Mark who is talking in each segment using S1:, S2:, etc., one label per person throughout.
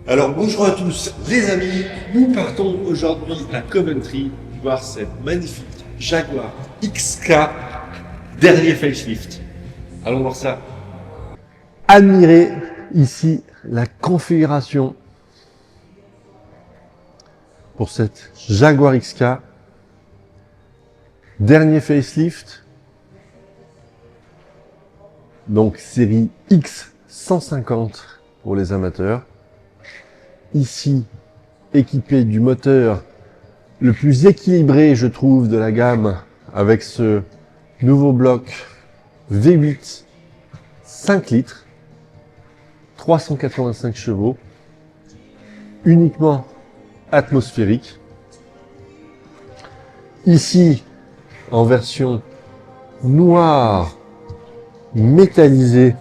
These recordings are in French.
S1: Alors bonjour à tous les amis, nous partons aujourd'hui à Coventry voir cette magnifique Jaguar XK dernier facelift. Allons voir ça.
S2: Admirez ici la configuration pour cette Jaguar XK dernier facelift, donc série X150 pour les amateurs. Ici, équipé du moteur le plus équilibré, je trouve, de la gamme, avec ce nouveau bloc V8 5 litres, 385 chevaux, uniquement atmosphérique. Ici, en version noire métallisée,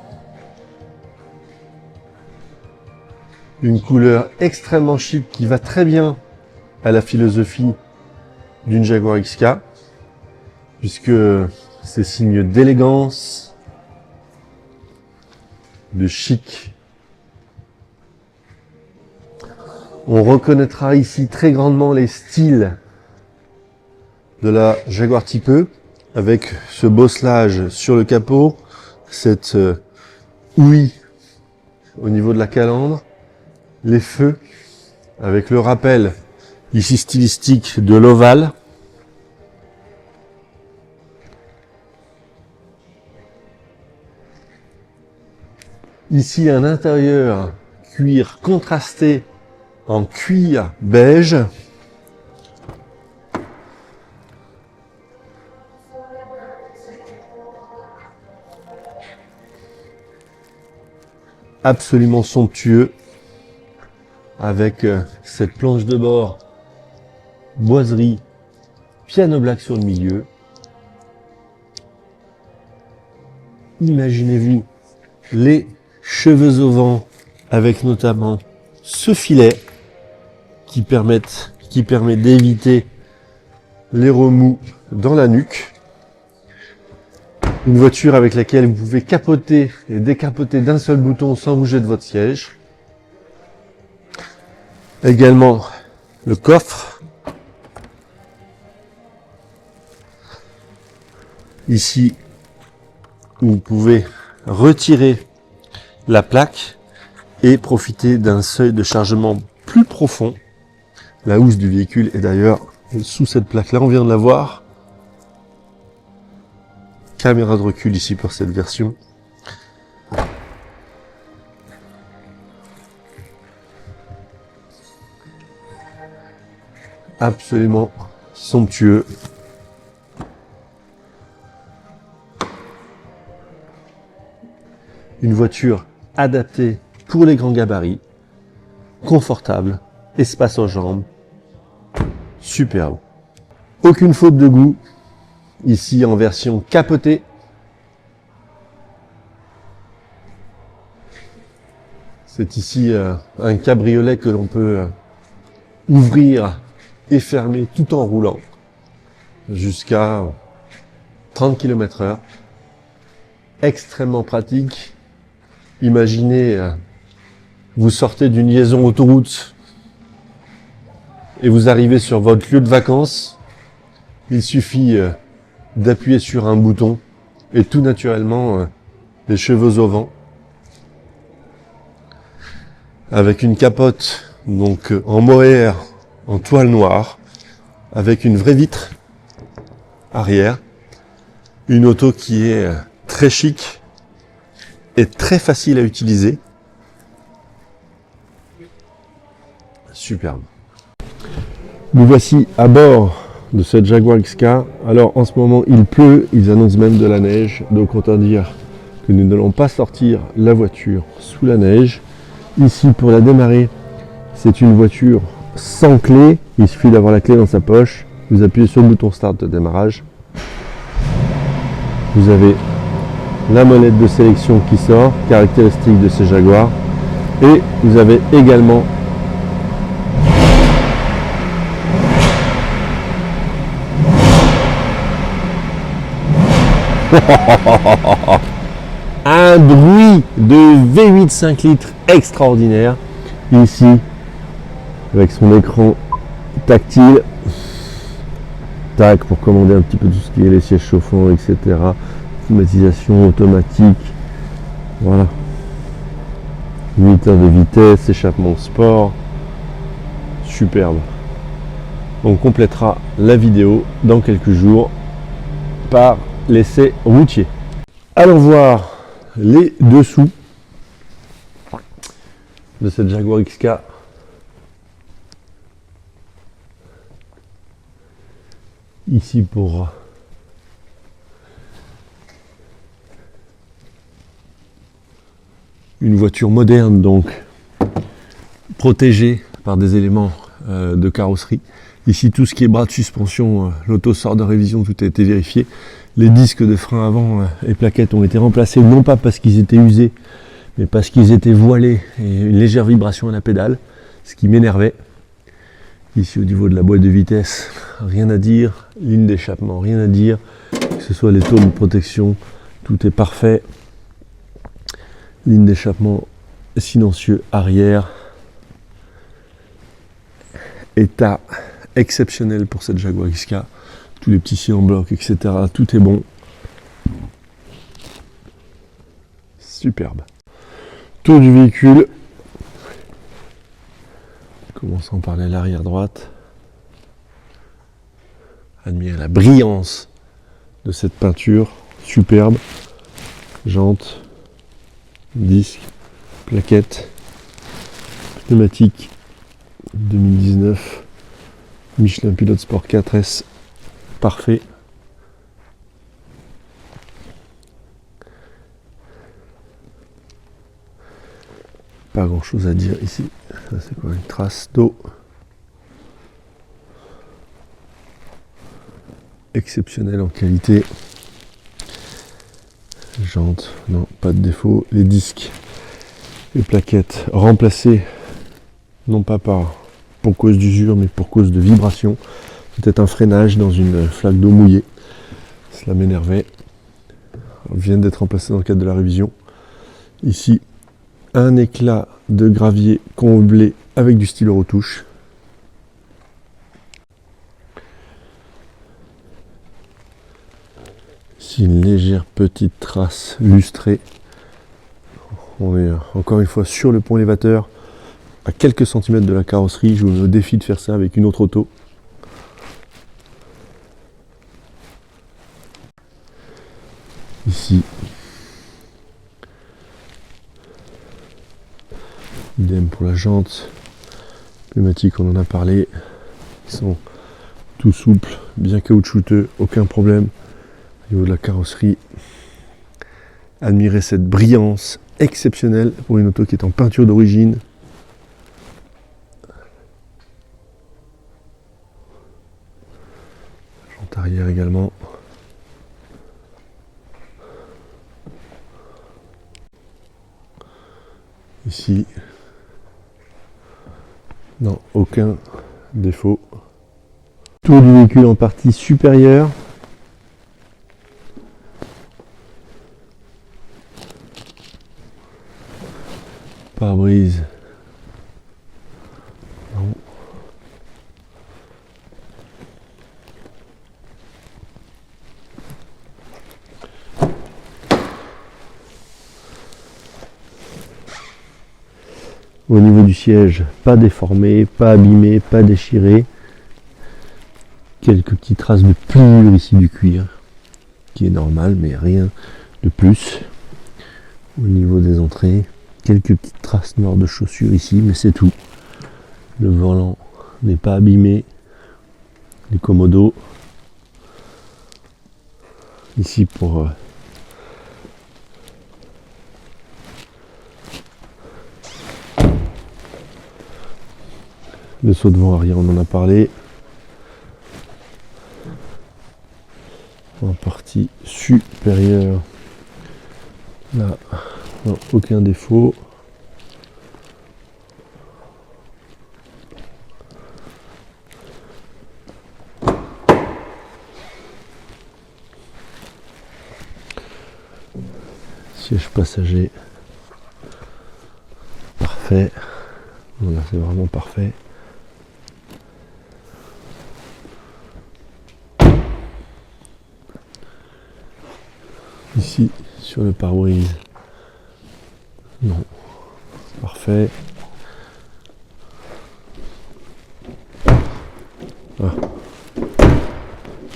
S2: une couleur extrêmement chic qui va très bien à la philosophie d'une Jaguar XK, puisque c'est signe d'élégance, de chic. On reconnaîtra ici très grandement les styles de la Jaguar Type E, avec ce bosselage sur le capot, cette houille au niveau de la calandre, les feux, avec le rappel ici stylistique de l'ovale. Ici un intérieur cuir contrasté en cuir beige. Absolument somptueux, avec cette planche de bord boiserie piano black sur le milieu. Imaginez-vous les cheveux au vent, avec notamment ce filet qui permet d'éviter les remous dans la nuque. Une voiture avec laquelle vous pouvez capoter et décapoter d'un seul bouton sans bouger de votre siège. Également le coffre. Ici, où vous pouvez retirer la plaque et profiter d'un seuil de chargement plus profond. La housse du véhicule est d'ailleurs sous cette plaque-là, on vient de la voir. Caméra de recul ici pour cette version. Absolument somptueux. Une voiture adaptée pour les grands gabarits, confortable, espace aux jambes, superbe. Aucune faute de goût. Ici en version capotée. C'est ici un cabriolet que l'on peut ouvrir et fermer tout en roulant jusqu'à 30 km/h. Extrêmement pratique. Imaginez, vous sortez d'une liaison autoroute et vous arrivez sur votre lieu de vacances. Il suffit d'appuyer sur un bouton et tout naturellement les cheveux au vent, avec une capote donc en mohair en toile noire, avec une vraie vitre arrière, une auto qui est très chic et très facile à utiliser. Superbe. Nous voici à bord de cette Jaguar XK. Alors en ce moment il pleut, ils annoncent même de la neige, donc autant dire que nous n'allons pas sortir la voiture sous la neige. Ici pour la démarrer, c'est une voiture sans clé, il suffit d'avoir la clé dans sa poche, vous appuyez sur le bouton start de démarrage, vous avez la molette de sélection qui sort, caractéristique de ces Jaguars, et vous avez également un bruit de V8 5 litres extraordinaire. ici avec son écran tactile. Tac, pour commander un petit peu tout ce qui est les sièges chauffants, etc. Climatisation automatique. Voilà. Limiteur de vitesse, échappement sport. Superbe. On complétera la vidéo dans quelques jours par l'essai routier. Allons voir les dessous de cette Jaguar XK. Ici pour une voiture moderne, donc protégée par des éléments de carrosserie. Ici tout ce qui est bras de suspension, l'auto sort de révision, tout a été vérifié. Les disques de frein avant et plaquettes ont été remplacés, non pas parce qu'ils étaient usés, mais parce qu'ils étaient voilés et une légère vibration à la pédale, ce qui m'énervait. Ici au niveau de la boîte de vitesse, rien à dire, ligne d'échappement, rien à dire, que ce soit les taux de protection, tout est parfait. Ligne d'échappement silencieux arrière, état exceptionnel pour cette Jaguar XK, tous les petits scies en bloc, etc. Tout est bon. Superbe. Tour du véhicule. Commençons par l'arrière droite. Admirez la brillance de cette peinture. Superbe. Jantes, disques, plaquettes, pneumatique 2019. Michelin Pilot Sport 4S, parfait. Pas grand chose à dire ici. Ça c'est quoi, une trace d'eau. Exceptionnelle en qualité. Jantes, non, pas de défaut. Les disques, les plaquettes remplacées, non pas pour cause d'usure, mais pour cause de vibration. Peut-être un freinage dans une flaque d'eau mouillée. Cela m'énervait. Vient d'être remplacé dans le cadre de la révision. Ici, un éclat de gravier comblé avec du stylo retouche. Ici, une légère petite trace lustrée. On est encore une fois sur le pont élévateur, à quelques centimètres de la carrosserie. Je vous mets au défi de faire ça avec une autre auto. Ici, idem pour la jante. Pneumatique, on en a parlé. Ils sont tout souples, bien caoutchouteux, aucun problème. Au niveau de la carrosserie, admirez cette brillance exceptionnelle pour une auto qui est en peinture d'origine. Jante arrière également. Ici, non, aucun défaut. Tour du véhicule en partie supérieure. Pare-brise. Non. Au niveau du siège, pas déformé, pas abîmé, pas déchiré. Quelques petites traces de pliure ici du cuir, qui est normal, mais rien de plus. Au niveau des entrées, quelques petites traces noires de chaussures ici, mais c'est tout. Le volant n'est pas abîmé. Les commodos. Ici pour le saut de vent arrière, on en a parlé. En partie supérieure, là, non, aucun défaut. Siège passager, parfait. Voilà, c'est vraiment parfait. Ici, sur le pare-brise. Non. Parfait. Ah.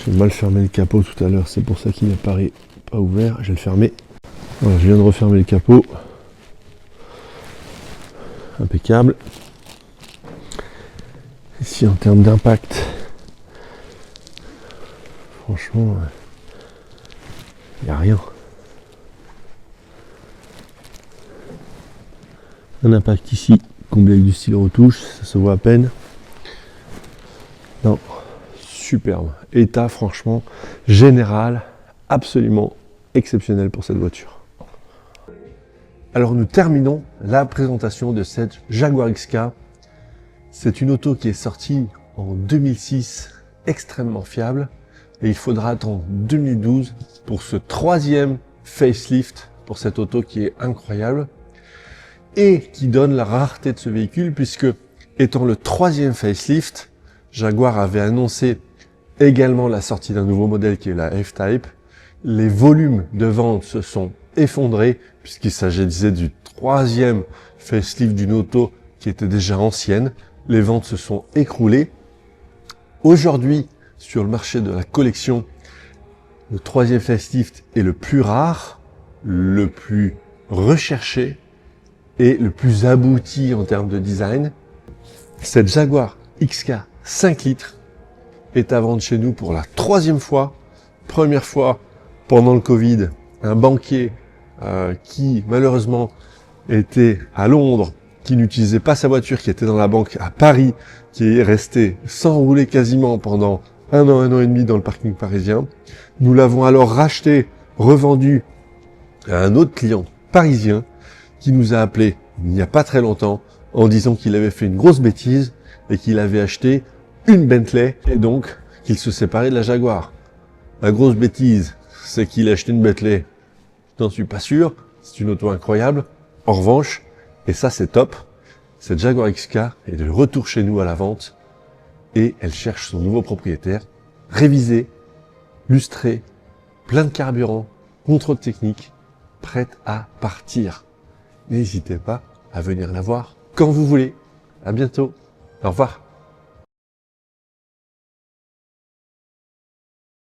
S2: J'ai mal fermé le capot tout à l'heure, c'est pour ça qu'il n'apparaît pas ouvert. Je vais le fermer. Voilà, je viens de refermer le capot. Impeccable. Ici, en termes d'impact, franchement, il n'y a rien. Un impact ici, comblé avec du stylo retouche, ça se voit à peine. Non, superbe. État, franchement, général, absolument exceptionnel pour cette voiture. Alors nous terminons la présentation de cette Jaguar XK. C'est une auto qui est sortie en 2006, extrêmement fiable. Et il faudra attendre 2012 pour ce troisième facelift pour cette auto qui est incroyable. Et qui donne la rareté de ce véhicule puisque, étant le troisième facelift, Jaguar avait annoncé également la sortie d'un nouveau modèle qui est la F-Type. Les volumes de vente se sont effondrés puisqu'il s'agissait du troisième facelift d'une auto qui était déjà ancienne. Les ventes se sont écroulées. Aujourd'hui, sur le marché de la collection, le troisième facelift est le plus rare, le plus recherché et le plus abouti en termes de design. Cette Jaguar XK 5 litres est à vendre chez nous pour la troisième fois. Première fois pendant le Covid, un banquier qui malheureusement était à Londres, qui n'utilisait pas sa voiture, qui était dans la banque à Paris, qui est resté sans rouler quasiment pendant un an et demi dans le parking parisien. Nous l'avons alors racheté, revendu à un autre client parisien qui nous a appelé il n'y a pas très longtemps en disant qu'il avait fait une grosse bêtise et qu'il avait acheté une Bentley et donc qu'il se séparait de la Jaguar. La grosse bêtise, c'est qu'il a acheté une Bentley. Je n'en suis pas sûr, c'est une auto incroyable. En revanche, et ça c'est top, cette Jaguar XK est de retour chez nous à la vente et elle cherche son nouveau propriétaire, révisé, lustré, plein de carburant, contrôle technique, prête à partir. N'hésitez pas à venir la voir quand vous voulez. À bientôt. Au revoir.